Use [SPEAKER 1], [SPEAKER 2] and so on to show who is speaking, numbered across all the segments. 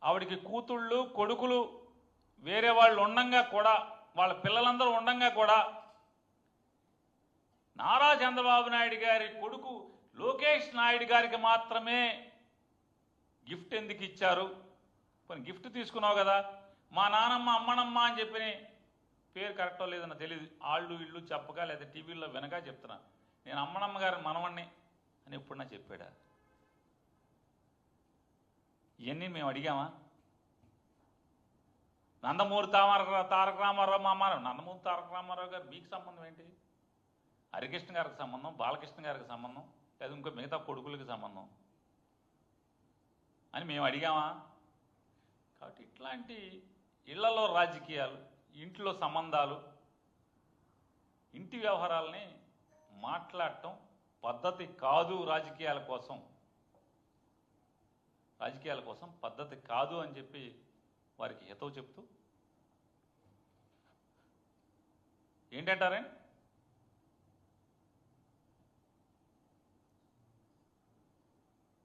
[SPEAKER 1] ఆవిడికి కూతుళ్ళు కొడుకులు వేరే వాళ్ళు ఉండంగా కూడా, వాళ్ళ పిల్లలందరూ ఉండంగా కూడా నారా చంద్రబాబు నాయుడు గారి కొడుకు లోకేష్ నాయుడు గారికి మాత్రమే గిఫ్ట్ ఎందుకు ఇచ్చారు? కొన్ని గిఫ్ట్ తీసుకున్నావు కదా, మా నానమ్మ అమ్మనమ్మ అని చెప్పి పేరు కరెక్టో లేదన్న తెలియదు, ఆళ్ళు ఇళ్ళు చెప్పగా లేదా టీవీల్లో వినగా చెప్తున్నా, నేను అమ్మనమ్మ గారి మనవణ్ణి అని ఎప్పుడన్నా చెప్పాడా? ఇవన్నీ మేము అడిగామా? నందమూరి తారక రామారావు మా అమ్మ, నందమూరి తారక రామారావు గారు మీకు సంబంధం ఏంటి? హరికృష్ణ గారికి సంబంధం, బాలకృష్ణ గారికి సంబంధం, లేదా ఇంకో మిగతా కొడుకులకి సంబంధం అని మేము అడిగామా? కాబట్టి ఇట్లాంటి ఇళ్లలో రాజకీయాలు, ఇంట్లో సంబంధాలు, ఇంటి వ్యవహారాలని మాట్లాడటం పద్ధతి కాదు. రాజకీయాల కోసం పద్ధతి కాదు అని చెప్పి వారికి హితవు చెప్తూ, ఏంటంటారే,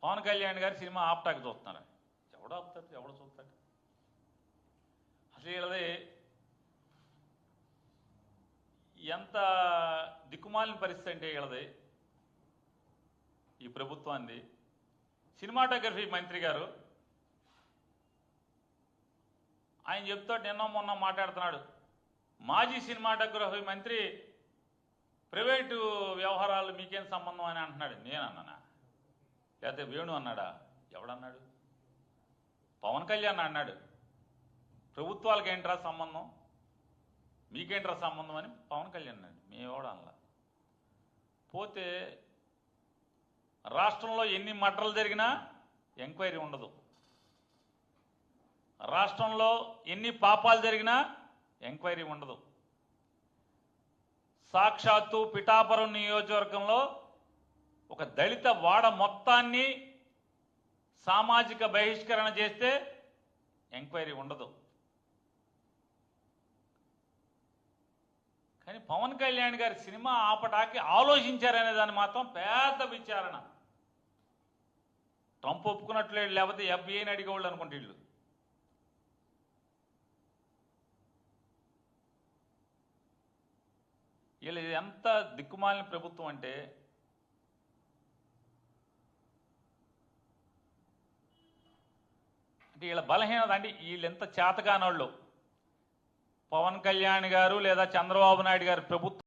[SPEAKER 1] పవన్ కళ్యాణ్ గారి సినిమా ఆప్టాకి చూస్తున్నారు. ఎవడు ఆపుతాడు? ఎవడు చూస్తాడు? అసలు వీళ్ళది ఎంత దిక్కుమాలిన పరిస్థితి అంటే వీళ్ళది, ఈ ప్రభుత్వాన్ని. సినిమాటోగ్రఫీ మంత్రి గారు ఆయన చెప్తాడు, నిన్న మొన్న మాట్లాడుతున్నాడు, మాజీ సినిమాటోగ్రఫీ మంత్రి ప్రైవేటు వ్యవహారాలు మీకేం సంబంధం అని అంటున్నాడు. నేనన్నానా? లేకపోతే వేణు అన్నాడా? ఎవడన్నాడు? పవన్ కళ్యాణ్ అన్నాడు. ప్రభుత్వాలకు ఏంట్రా సంబంధం, మీకేంట్రా సంబంధం అని పవన్ కళ్యాణ్ అన్నాడు. మేమెవడం అనలా. పోతే రాష్ట్రంలో ఎన్ని మర్డర్లు జరిగినా ఎంక్వైరీ ఉండదు, రాష్ట్రంలో ఎన్ని పాపాలు జరిగినా ఎంక్వైరీ ఉండదు. సాక్షాత్తు పిఠాపురం నియోజకవర్గంలో ఒక దళిత వాడ మొత్తాన్ని సామాజిక బహిష్కరణ చేస్తే ఎంక్వైరీ ఉండదు. కానీ పవన్ కళ్యాణ్ గారి సినిమా ఆపటానికి ఆలోచించారనే దాన్ని మాత్రం పెద్ద విచారణ. ట్రంప్ ఒప్పుకున్నట్లేదు, లేకపోతే ఎఫ్బీఐని అడిగేవాళ్ళు అనుకుంటే వీళ్ళు. వీళ్ళు ఎంత దిక్కుమాలిన ప్రభుత్వం అంటే, వీళ్ళ బలహీనత అంటే వీళ్ళు ఎంత చేతకానోళ్ళు. పవన్ కళ్యాణ్ గారు లేదా చంద్రబాబు నాయుడు గారి ప్రభుత్వం